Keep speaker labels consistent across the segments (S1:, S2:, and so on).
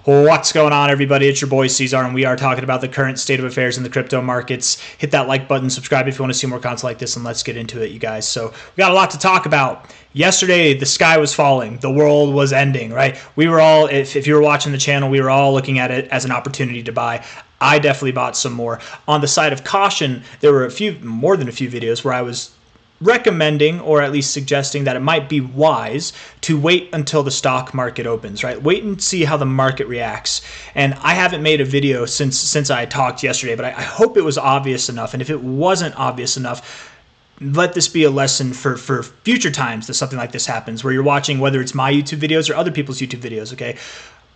S1: What's going on, everybody? It's your boy C-Zar, and we are talking about the current state of affairs in the crypto markets. Hit that like button, subscribe if you want to see more content like this, and let's get into it, you guys. So we got a lot to talk about. Yesterday, the sky was falling. The world was ending, right? We were all, if you were watching the channel, we were all looking at it as an opportunity to buy. I definitely bought some more. On the side of caution, there were more than a few videos where I was recommending or at least suggesting that it might be wise to wait until the stock market opens, right? Wait and see how the market reacts. And I haven't made a video since I talked yesterday, but I hope it was obvious enough. And if it wasn't obvious enough, let this be a lesson for future times that something like this happens, where you're watching, whether it's my YouTube videos or other people's YouTube videos, okay?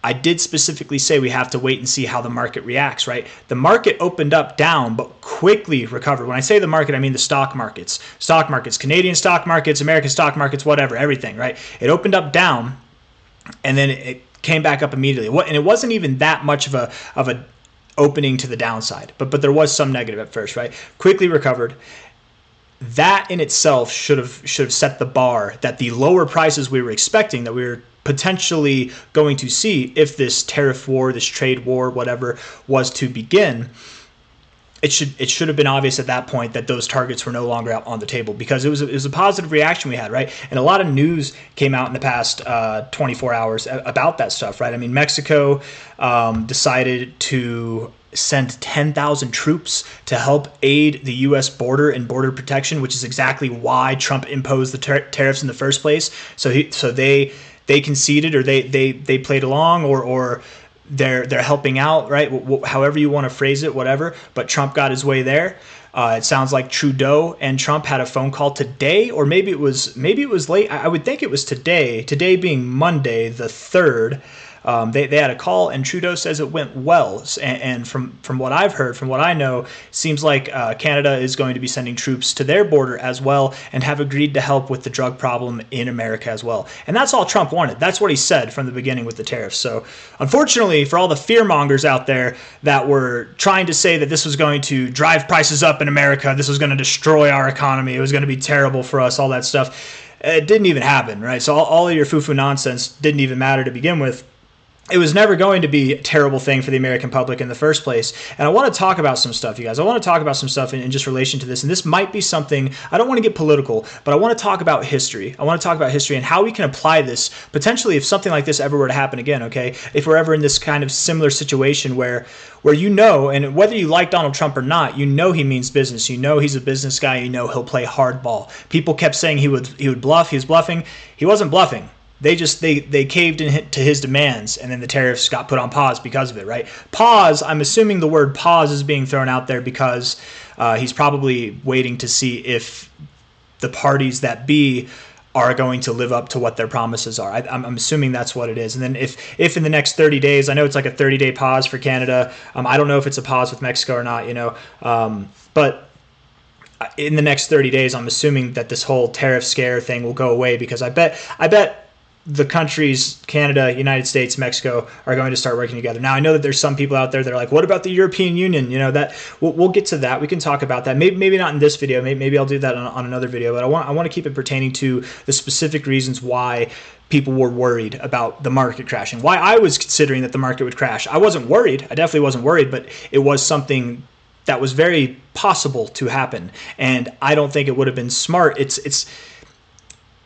S1: I did specifically say we have to wait and see how the market reacts, right? The market opened up down, but quickly recovered. When I say the market, I mean the stock markets. Stock markets, Canadian stock markets, American stock markets, whatever, everything, right? It opened up down, and then it came back up immediately. And it wasn't even that much of a opening to the downside, but there was some negative at first, right? Quickly recovered. That in itself should have set the bar that the lower prices we were expecting, that we were potentially going to see if this tariff war, this trade war, whatever, was to begin. It should have been obvious at that point that those targets were no longer out on the table, because it was a positive reaction we had, right? And a lot of news came out in the past 24 hours about that stuff, right? I mean, Mexico decided to send 10,000 troops to help aid the U.S. border and border protection, which is exactly why Trump imposed the tariffs in the first place. So they conceded, or they played along, or they're helping out, right? However you want to phrase it, whatever. But Trump got his way there. It sounds like Trudeau and Trump had a phone call today, or maybe it was late. I would think it was today. Today being Monday, the 3rd. They had a call, and Trudeau says it went well. And from what I've heard, from what I know, seems like Canada is going to be sending troops to their border as well, and have agreed to help with the drug problem in America as well. And that's all Trump wanted. That's what he said from the beginning with the tariffs. So unfortunately, for all the fearmongers out there that were trying to say that this was going to drive prices up in America, this was going to destroy our economy, it was going to be terrible for us, all that stuff, it didn't even happen, right? So all of your foo-foo nonsense didn't even matter to begin with. It was never going to be a terrible thing for the American public in the first place. And I want to talk about some stuff, you guys. I want to talk about some stuff in just relation to this. And this might be something, I don't want to get political, but I want to talk about history. I want to talk about history and how we can apply this potentially if something like this ever were to happen again, okay? If we're ever in this kind of similar situation where you know, and whether you like Donald Trump or not, you know he means business. You know he's a business guy. You know he'll play hardball. People kept saying he would bluff. He was bluffing. He wasn't bluffing. They caved in to his demands, and then the tariffs got put on pause because of it, right? Pause, I'm assuming the word pause is being thrown out there because he's probably waiting to see if the parties that be are going to live up to what their promises are. I'm assuming that's what it is. And then if in the next 30 days, I know it's like a 30-day pause for Canada. I don't know if it's a pause with Mexico or not, you know, but in the next 30 days, I'm assuming that this whole tariff scare thing will go away, because I bet the countries, Canada, United States, Mexico, are going to start working together. Now, I know that there's some people out there that are like, what about the European Union? You know, that we'll get to that. We can talk about that. Maybe not in this video. Maybe I'll do that on another video. But I want to keep it pertaining to the specific reasons why people were worried about the market crashing. Why I was considering that the market would crash. I wasn't worried. I definitely wasn't worried, but it was something that was very possible to happen. And I don't think it would have been smart. It's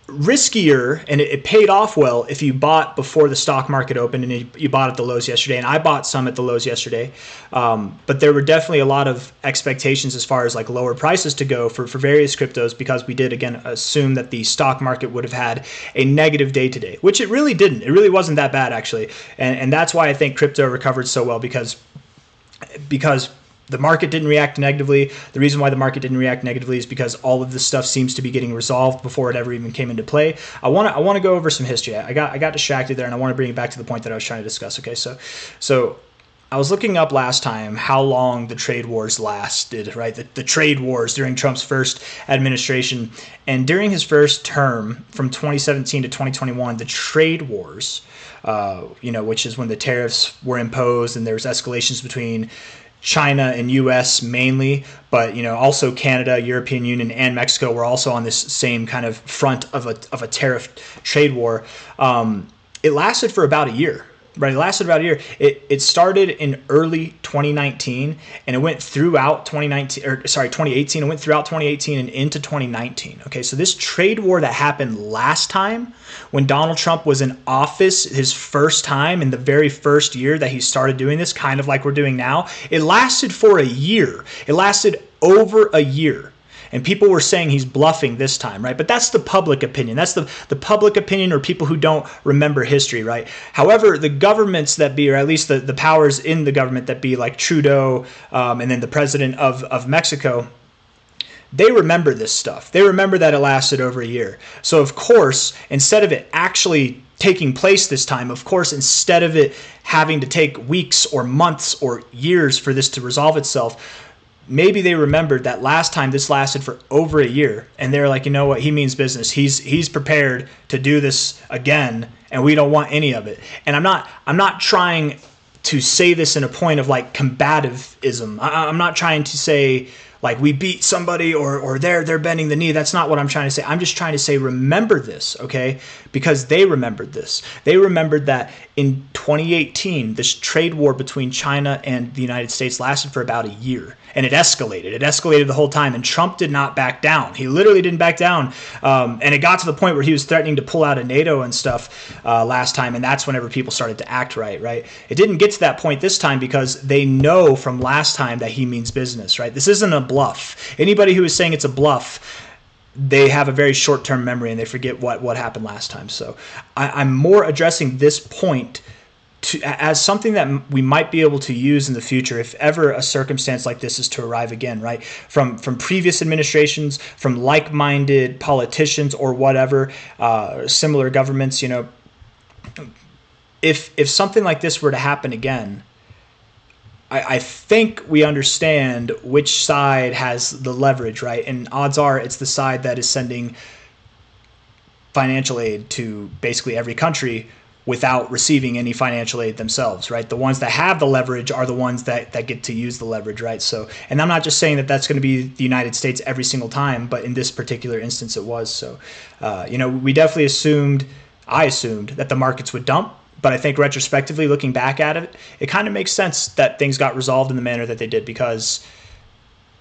S1: riskier, and it paid off well if you bought before the stock market opened, and you bought at the lows yesterday. And I bought some at the lows yesterday, but there were definitely a lot of expectations as far as like lower prices to go for various cryptos, because we did again assume that the stock market would have had a negative day today, which it really didn't. It really wasn't that bad, actually, and that's why I think crypto recovered so well, because the market didn't react negatively. The reason why the market didn't react negatively is because all of this stuff seems to be getting resolved before it ever even came into play. I want to go over some history. I got distracted there, and I want to bring it back to the point that I was trying to discuss. Okay, so I was looking up last time how long the trade wars lasted, right? The trade wars during Trump's first administration, and during his first term from 2017 to 2021, the trade wars, which is when the tariffs were imposed and there was escalations between China and U.S. mainly, but also Canada, European Union, and Mexico were also on this same kind of front of a tariff trade war. It lasted for about a year. Right, it lasted about a year. It started in early 2019, and it went throughout 2018. It went throughout 2018 and into 2019. Okay, so this trade war that happened last time when Donald Trump was in office, his first time in the very first year that he started doing this, kind of like we're doing now, it lasted for a year. It lasted over a year. And people were saying he's bluffing this time, right? But that's the public opinion. That's the public opinion, or people who don't remember history, right? However, the governments that be, or at least the powers in the government that be, like Trudeau and then the president of Mexico, they remember this stuff. They remember that it lasted over a year. So, of course, instead of it actually taking place this time, of course, instead of it having to take weeks or months or years for this to resolve itself, maybe they remembered that last time this lasted for over a year, and they're like, you know what, he means business. He's prepared to do this again, and we don't want any of it. And I'm not trying to say this in a point of like combativism. I'm not trying to say like we beat somebody or they're bending the knee. That's not what I'm trying to say. I'm just trying to say remember this, okay? Because they remembered this. They remembered that in 2018, this trade war between China and the United States lasted for about a year. And it escalated. It escalated the whole time. And Trump did not back down. He literally didn't back down. And it got to the point where he was threatening to pull out of NATO and stuff last time. And that's whenever people started to act right? It didn't get to that point this time because they know from last time that he means business, right? This isn't a bluff. Anybody who is saying it's a bluff, they have a very short-term memory and they forget what happened last time. So I'm more addressing this point as something that we might be able to use in the future if ever a circumstance like this is to arrive again, right? From previous administrations, from like-minded politicians or whatever, similar governments, you know, if something like this were to happen again, I think we understand which side has the leverage, right? And odds are it's the side that is sending financial aid to basically every country without receiving any financial aid themselves, right? The ones that have the leverage are the ones that get to use the leverage, right? So, and I'm not just saying that that's going to be the United States every single time, but in this particular instance it was. So, you know, we definitely I assumed that the markets would dump, but I think retrospectively looking back at it, it kind of makes sense that things got resolved in the manner that they did because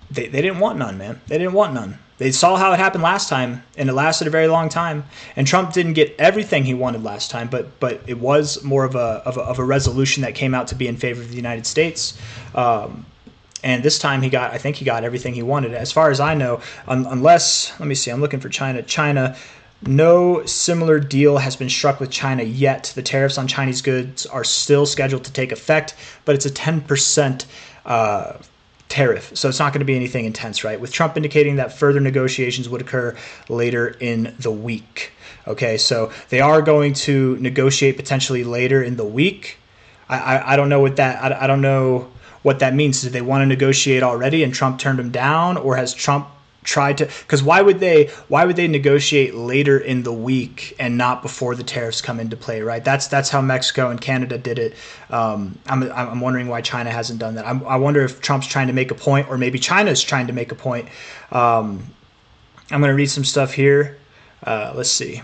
S1: they didn't want none, man. They didn't want none. They saw how it happened last time, and it lasted a very long time. And Trump didn't get everything he wanted last time, but it was more of a resolution that came out to be in favor of the United States. And this time I think he got everything he wanted. As far as I know, unless, let me see, I'm looking for China. No similar deal has been struck with China yet. The tariffs on Chinese goods are still scheduled to take effect, but it's a 10% tariff. So it's not going to be anything intense, right? With Trump indicating that further negotiations would occur later in the week. Okay, so they are going to negotiate potentially later in the week. I don't know what that I don't know what that means. Did they want to negotiate already and Trump turned them down, or has Trump tried to? Because why would they negotiate later in the week and not before the tariffs come into play, right? That's how Mexico and Canada did it. I'm wondering why China hasn't done that. I wonder if Trump's trying to make a point, or maybe China's trying to make a point. I'm going to read some stuff here. Let's see.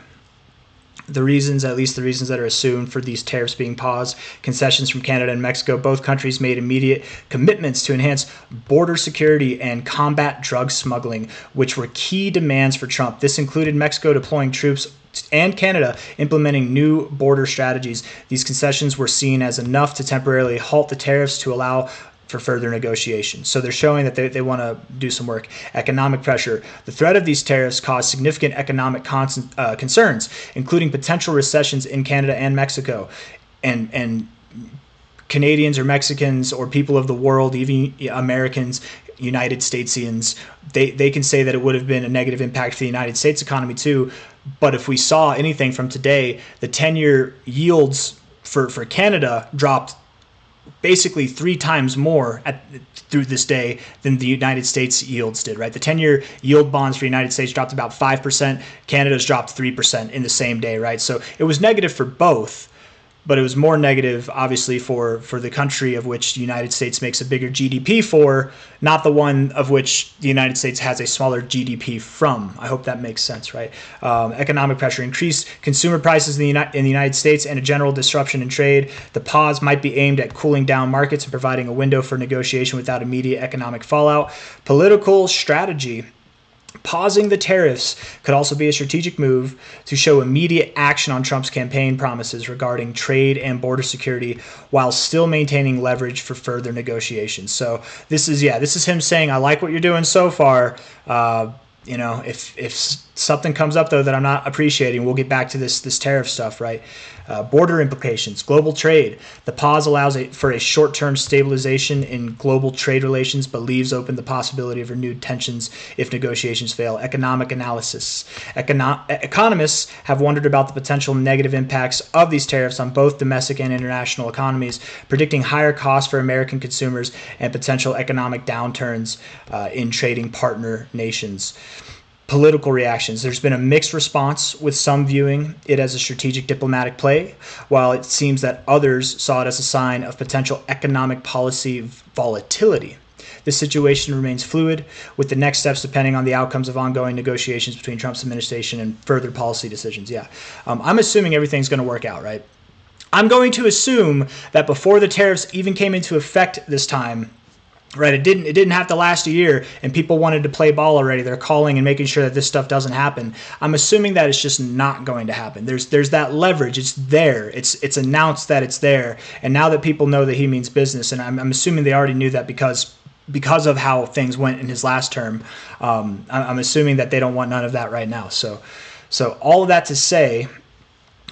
S1: The reasons that are assumed for these tariffs being paused: concessions from Canada and Mexico. Both countries made immediate commitments to enhance border security and combat drug smuggling, which were key demands for Trump. This included Mexico deploying troops and Canada implementing new border strategies. These concessions were seen as enough to temporarily halt the tariffs to allow for further negotiations. So they're showing that they want to do some work. Economic pressure. The threat of these tariffs caused significant economic concerns, including potential recessions in Canada and Mexico. And Canadians or Mexicans or people of the world, even Americans, United Statesians, they can say that it would have been a negative impact for the United States economy too. But if we saw anything from today, the 10-year yields for Canada dropped basically 3 times more through this day than the United States yields did, right? The 10-year yield bonds for the United States dropped about 5%. Canada's dropped 3% in the same day, right? So it was negative for both. but it was more negative, obviously, for the country of which the United States makes a bigger GDP for, not the one of which the United States has a smaller GDP from. I hope that makes sense, right? Economic pressure, increased consumer prices in the United States, and a general disruption in trade. The pause might be aimed at cooling down markets and providing a window for negotiation without immediate economic fallout. Political strategy. Pausing the tariffs could also be a strategic move to show immediate action on Trump's campaign promises regarding trade and border security while still maintaining leverage for further negotiations. So this is him saying, I like what you're doing so far. If something comes up, though, that I'm not appreciating, we'll get back to this tariff stuff, right? Border implications, global trade. The pause allows for a short-term stabilization in global trade relations, but leaves open the possibility of renewed tensions if negotiations fail. Economic analysis. Economists have wondered about the potential negative impacts of these tariffs on both domestic and international economies, predicting higher costs for American consumers and potential economic downturns in trading partner nations. Political reactions. There's been a mixed response, with some viewing it as a strategic diplomatic play, while it seems that others saw it as a sign of potential economic policy volatility. This situation remains fluid, with the next steps depending on the outcomes of ongoing negotiations between Trump's administration and further policy decisions. I'm assuming everything's going to work out, right? I'm going to assume that before the tariffs even came into effect this time, right, it didn't have to last a year, and people wanted to play ball already. They're calling and making sure that this stuff doesn't happen. I'm assuming that it's just not going to happen. There's that leverage. It's there. It's announced that it's there, and now that people know that he means business, and I'm assuming they already knew that because of how things went in his last term. I'm assuming that they don't want none of that right now. So all of that to say,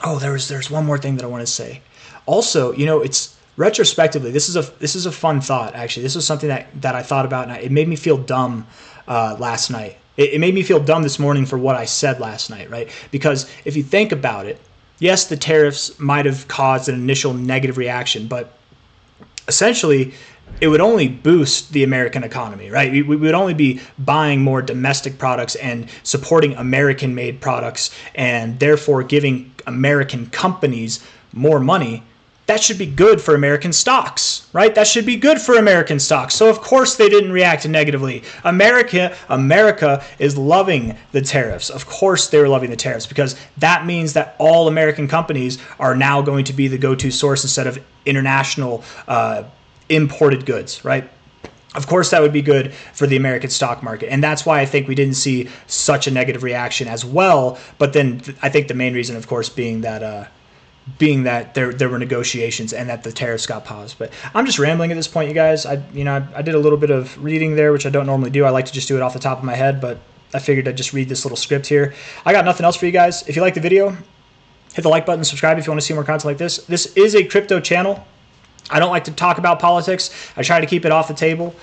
S1: there's one more thing that I want to say. Also, it's retrospectively, this is a fun thought, actually. This was something that I thought about, and it made me feel dumb last night. It made me feel dumb this morning for what I said last night, right? Because if you think about it, yes, the tariffs might have caused an initial negative reaction, but essentially it would only boost the American economy, right? We would only be buying more domestic products and supporting American-made products, and therefore giving American companies more money. That should be good for American stocks, right? That should be good for American stocks. So of course they didn't react negatively. America is loving the tariffs. Of course they were loving the tariffs, because that means that all American companies are now going to be the go-to source instead of international imported goods, right? Of course that would be good for the American stock market, and that's why I think we didn't see such a negative reaction as well. But then I think the main reason, of course, being that there were negotiations and that the tariffs got paused. But I'm just rambling at this point, you guys. I did a little bit of reading there, which I don't normally do. I like to just do it off the top of my head, but I figured I'd just read this little script here. I got nothing else for you guys. If you like the video, hit the like button, subscribe if you want to see more content like this. This is a crypto channel. I don't like to talk about politics. I try to keep it off the table.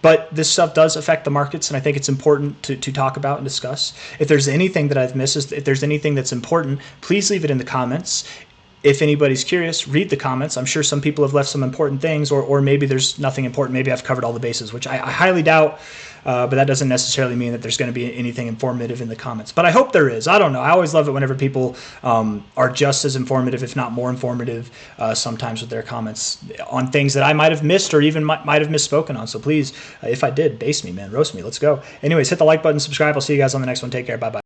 S1: But this stuff does affect the markets, and I think it's important to talk about and discuss. If there's anything that I've missed, if there's anything that's important, please leave it in the comments. If anybody's curious, read the comments. I'm sure some people have left some important things, or maybe there's nothing important. Maybe I've covered all the bases, which I highly doubt, but that doesn't necessarily mean that there's going to be anything informative in the comments. But I hope there is. I don't know. I always love it whenever people are just as informative, if not more informative, sometimes with their comments on things that I might have missed or even might have misspoken on. So please, if I did, base me, man. Roast me. Let's go. Anyways, hit the like button, subscribe. I'll see you guys on the next one. Take care. Bye-bye.